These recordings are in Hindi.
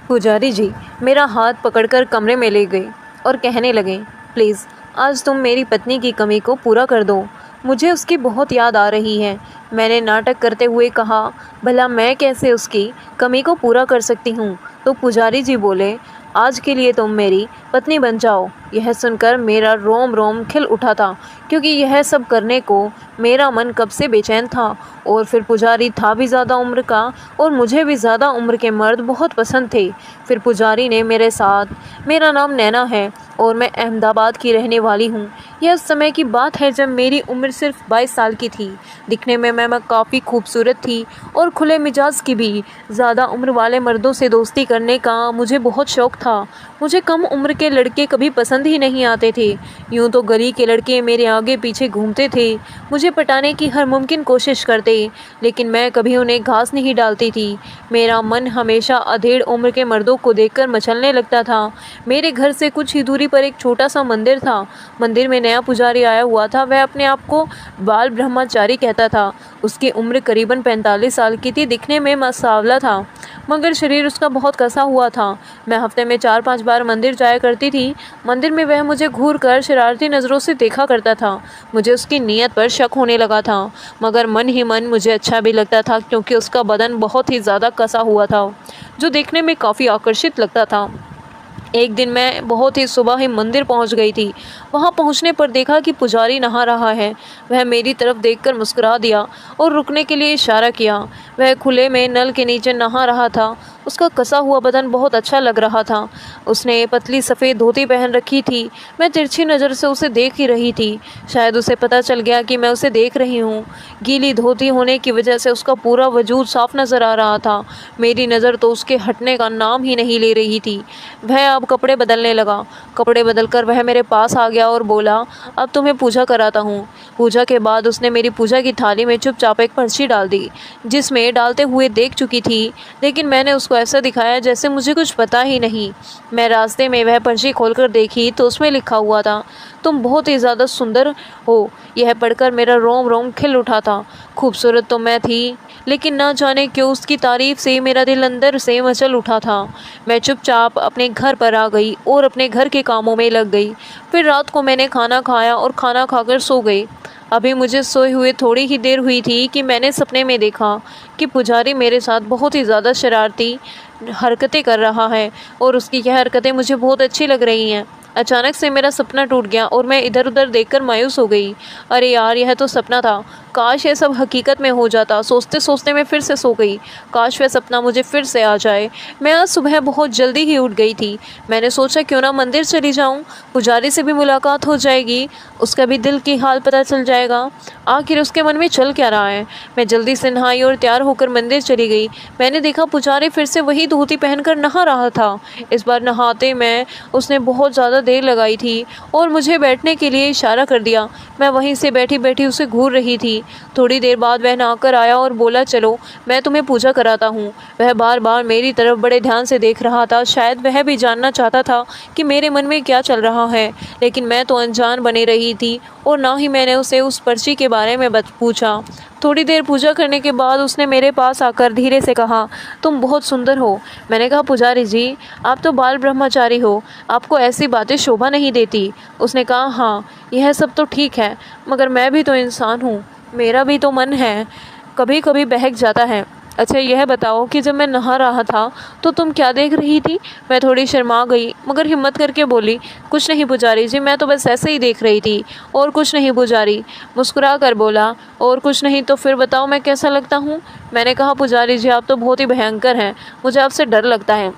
पुजारी जी मेरा हाथ पकड़कर कमरे में ले गए और कहने लगे, प्लीज़ आज तुम मेरी पत्नी की कमी को पूरा कर दो। मुझे उसकी बहुत याद आ रही है। मैंने नाटक करते हुए कहा, भला मैं कैसे उसकी कमी को पूरा कर सकती हूँ। तो पुजारी जी बोले, आज के लिए तुम मेरी पत्नी बन जाओ। यह सुनकर मेरा रोम रोम खिल उठा था, क्योंकि यह सब करने को मेरा मन कब से बेचैन था। और फिर पुजारी था भी ज़्यादा उम्र का और मुझे भी ज़्यादा उम्र के मर्द बहुत पसंद थे। फिर पुजारी ने मेरे साथ, मेरा नाम नैना है और मैं अहमदाबाद की रहने वाली हूँ। यह उस समय की बात है जब मेरी उम्र सिर्फ 22 साल की थी। दिखने में मैं काफ़ी खूबसूरत थी और खुले मिजाज की भी। ज़्यादा उम्र वाले मर्दों से दोस्ती करने का मुझे बहुत शौक़ था। मुझे कम उम्र के लड़के कभी पसंद ही नहीं आते थे। यूँ तो गली के लड़के मेरे आगे पीछे घूमते थे, मुझे पटाने की हर मुमकिन कोशिश करते, लेकिन मैं कभी उन्हें घास नहीं डालती थी। मेरा मन हमेशा अधेड़ उम्र के मर्दों को देखकर मचलने लगता था। मेरे घर से कुछ ही दूरी पर एक छोटा सा मंदिर था। मंदिर में नया पुजारी आया हुआ था। वह अपने आप को बाल ब्रह्मचारी कहता था। उसकी उम्र करीबन 45 साल की थी। दिखने में मसावला था, मगर शरीर उसका बहुत कसा हुआ था। मैं हफ्ते में 4-5 बार मंदिर जाया करती थी। मंदिर में वह मुझे घूर कर शरारती नज़रों से देखा करता था। मुझे उसकी नीयत पर शक होने लगा था, मगर मन ही मन मुझे अच्छा भी लगता था, क्योंकि उसका बदन बहुत ही ज़्यादा कसा हुआ था, जो देखने में काफ़ी आकर्षित लगता था। एक दिन मैं बहुत ही सुबह ही मंदिर पहुंच गई थी। वहां पहुंचने पर देखा कि पुजारी नहा रहा है। वह मेरी तरफ देखकर मुस्कुरा दिया और रुकने के लिए इशारा किया। वह खुले में नल के नीचे नहा रहा था। उसका कसा हुआ बदन बहुत अच्छा लग रहा था। उसने पतली सफ़ेद धोती पहन रखी थी। मैं तिरछी नज़र से उसे देख ही रही थी। शायद उसे पता चल गया कि मैं उसे देख रही हूँ। गीली धोती होने की वजह से उसका पूरा वजूद साफ नज़र आ रहा था। मेरी नज़र तो उसके हटने का नाम ही नहीं ले रही थी। वह अब कपड़े बदलने लगा। कपड़े बदलकर वह मेरे पास आ गया और बोला, अब तुम्हें पूजा कराता हूँ। पूजा के बाद उसने मेरी पूजा की थाली में चुपचाप एक पर्ची डाल दी, जिसमें डालते हुए देख चुकी थी, लेकिन मैंने उसको ऐसा दिखाया जैसे मुझे कुछ पता ही नहीं। मैं रास्ते में वह पर्ची खोलकर देखी तो उसमें लिखा हुआ था, तुम बहुत ही ज़्यादा सुंदर हो। यह पढ़कर मेरा रोम रोम खिल उठा था। खूबसूरत तो मैं थी, लेकिन ना जाने क्यों उसकी तारीफ़ से मेरा दिल अंदर से मचल उठा था। मैं चुपचाप अपने घर पर आ गई और अपने घर के कामों में लग गई। फिर रात को मैंने खाना खाया और खाना खाकर सो गई। अभी मुझे सोए हुए थोड़ी ही देर हुई थी कि मैंने सपने में देखा कि पुजारी मेरे साथ बहुत ही ज़्यादा शरारती हरकतें कर रहा है और उसकी यह हरकतें मुझे बहुत अच्छी लग रही हैं। अचानक से मेरा सपना टूट गया और मैं इधर उधर देखकर मायूस हो गई। अरे यार, यह तो सपना था। काश ये सब हकीकत में हो जाता। सोचते सोचते मैं फिर से सो गई। काश वह सपना मुझे फिर से आ जाए। मैं आज सुबह बहुत जल्दी ही उठ गई थी। मैंने सोचा क्यों ना मंदिर चली जाऊं, पुजारी से भी मुलाकात हो जाएगी, उसका भी दिल की हाल पता चल जाएगा, आखिर उसके मन में चल क्या रहा है। मैं जल्दी से नहाई और तैयार होकर मंदिर चली गई। मैंने देखा पुजारी फिर से वही धोती पहनकर नहा रहा था। इस बार नहाते में उसने बहुत ज़्यादा देर लगाई थी और मुझे बैठने के लिए इशारा कर दिया। मैं वहीं से बैठी बैठी उसे घूर रही थी। थोड़ी देर बाद वह नहाकर आया और बोला, चलो मैं तुम्हें पूजा कराता हूँ। वह बार बार मेरी तरफ बड़े ध्यान से देख रहा था। शायद वह भी जानना चाहता था कि मेरे मन में क्या चल रहा है, लेकिन मैं तो अनजान बनी रही थी और ना ही मैंने उसे उस पर्ची के बारे में पूछा। थोड़ी देर पूजा करने के बाद उसने मेरे पास आकर धीरे से कहा, तुम बहुत सुंदर हो। मैंने कहा, पुजारी जी आप तो बाल ब्रह्मचारी हो, आपको ऐसी बातें शोभा नहीं देती। उसने कहा, हाँ यह सब तो ठीक है, मगर मैं भी तो इंसान हूँ, मेरा भी तो मन है, कभी कभी बहक जाता है। अच्छा यह बताओ कि जब मैं नहा रहा था तो तुम क्या देख रही थी। मैं थोड़ी शर्मा गई, मगर हिम्मत करके बोली, कुछ नहीं पुजारी जी, मैं तो बस ऐसे ही देख रही थी। और कुछ नहीं पुजारी, मुस्कुरा कर बोला, और कुछ नहीं तो फिर बताओ मैं कैसा लगता हूँ। मैंने कहा, पुजारी जी आप तो बहुत ही भयंकर हैं, मुझे आपसे डर लगता है,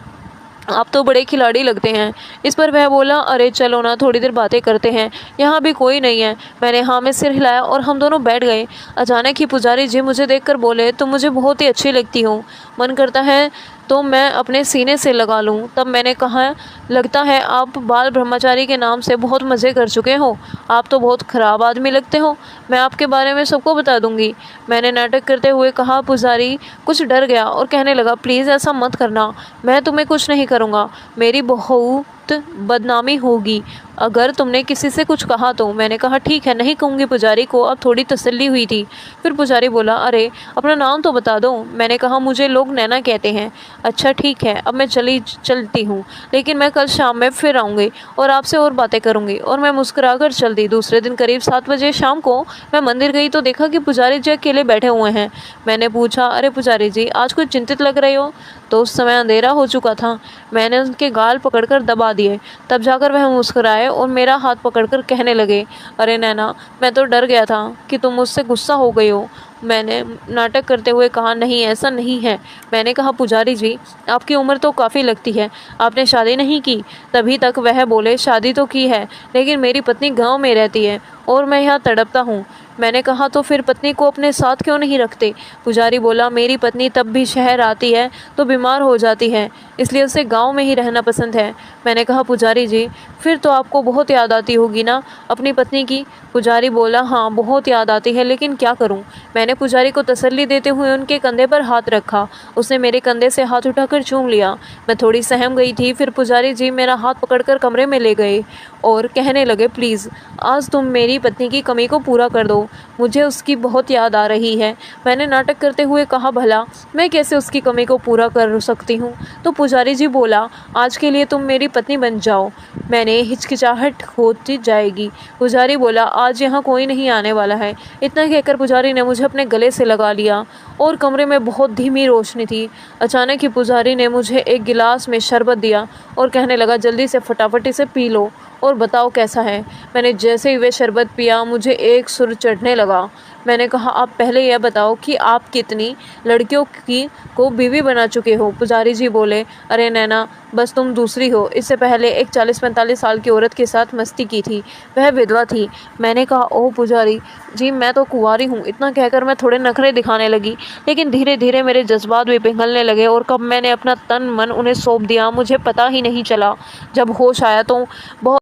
आप तो बड़े खिलाड़ी लगते हैं। इस पर वह बोला, अरे चलो ना थोड़ी देर बातें करते हैं, यहाँ भी कोई नहीं है। मैंने हाँ में सिर हिलाया और हम दोनों बैठ गए। अचानक ही पुजारी जी मुझे देखकर बोले, तुम मुझे बहुत ही अच्छी लगती हो, मन करता है तो मैं अपने सीने से लगा लूं। तब मैंने कहा, लगता है आप बाल ब्रह्मचारी के नाम से बहुत मज़े कर चुके हो, आप तो बहुत ख़राब आदमी लगते हो, मैं आपके बारे में सबको बता दूंगी। मैंने नाटक करते हुए कहा। पुजारी कुछ डर गया और कहने लगा, प्लीज़ ऐसा मत करना, मैं तुम्हें कुछ नहीं करूँगा, मेरी बहू बहुत बदनामी होगी अगर तुमने किसी से कुछ कहा तो। मैंने कहा ठीक है, नहीं कहूँगी पुजारी को। अब थोड़ी तसल्ली हुई थी। फिर पुजारी बोला, अरे अपना नाम तो बता दो। मैंने कहा मुझे लोग नैना कहते हैं। अच्छा ठीक है, अब मैं चलती हूँ, लेकिन मैं कल शाम में फिर आऊँगी और आपसे और बातें करूँगी। और मैं मुस्कुराकर चल दी। दूसरे दिन करीब 7 बजे शाम को मैं मंदिर गई तो देखा कि पुजारी जी अकेले बैठे हुए हैं। मैंने पूछा, अरे पुजारी जी आज कुछ चिंतित लग रहे हो? तो उस समय अंधेरा हो चुका था। मैंने उनके गाल पकड़कर दबा दिए। तब जाकर वह मुस्कुराए और मेरा हाथ पकड़कर कहने लगे, अरे नैना, मैं तो डर गया था कि तुम मुझसे गुस्सा हो गई हो। मैंने नाटक करते हुए कहा, नहीं ऐसा नहीं है। मैंने कहा, पुजारी जी आपकी उम्र तो काफ़ी लगती है, आपने शादी नहीं की? तभी तक वह बोले, शादी तो की है, लेकिन मेरी पत्नी गांव में रहती है और मैं यहाँ तड़पता हूँ। मैंने कहा, तो फिर पत्नी को अपने साथ क्यों नहीं रखते? पुजारी बोला, मेरी पत्नी तब भी शहर आती है तो बीमार हो जाती है, इसलिए उसे गांव में ही रहना पसंद है। मैंने कहा, पुजारी जी फिर तो आपको बहुत याद आती होगी ना अपनी पत्नी की? पुजारी बोला, हाँ बहुत याद आती है, लेकिन क्या करूं? मैंने पुजारी को तसल्ली देते हुए उनके कंधे पर हाथ रखा। उसने मेरे कंधे से हाथ उठाकर चूम लिया। मैं थोड़ी सहम गई थी। फिर पुजारी जी मेरा हाथ पकड़कर कमरे में ले गए और कहने लगे, प्लीज़ आज तुम मेरी पत्नी की कमी को पूरा कर दो, मुझे उसकी बहुत याद आ रही है। मैंने नाटक करते हुए कहा, भला मैं कैसे उसकी कमी को पूरा कर सकती हूँ? तो पुजारी जी बोला, आज के लिए तुम मेरी पत्नी बन जाओ। मैंने हिचकिचाहट होती जाएगी। पुजारी बोला, आज यहाँ कोई नहीं आने वाला है। इतना कहकर पुजारी ने मुझे अपने गले से लगा लिया और कमरे में बहुत धीमी रोशनी थी। अचानक ही पुजारी ने मुझे एक गिलास में शरबत दिया और कहने लगा, जल्दी से फटाफट इसे पी लो और बताओ कैसा है। मैंने जैसे ही वे शरबत पिया मुझे एक सुर चढ़ने लगा। मैंने कहा, आप पहले यह बताओ कि आप कितनी लड़कियों की को बीवी बना चुके हो? पुजारी जी बोले, अरे नैना, बस तुम दूसरी हो। इससे पहले एक 40-45 साल की औरत के साथ मस्ती की थी, वह विधवा थी। मैंने कहा, ओह पुजारी जी, मैं तो कुंवारी हूँ। इतना कहकर मैं थोड़े नखरे दिखाने लगी, लेकिन धीरे धीरे मेरे जज्बात भी पिघलने लगे और कब मैंने अपना तन मन उन्हें सौंप दिया मुझे पता ही नहीं चला। जब होश आया तो बहुत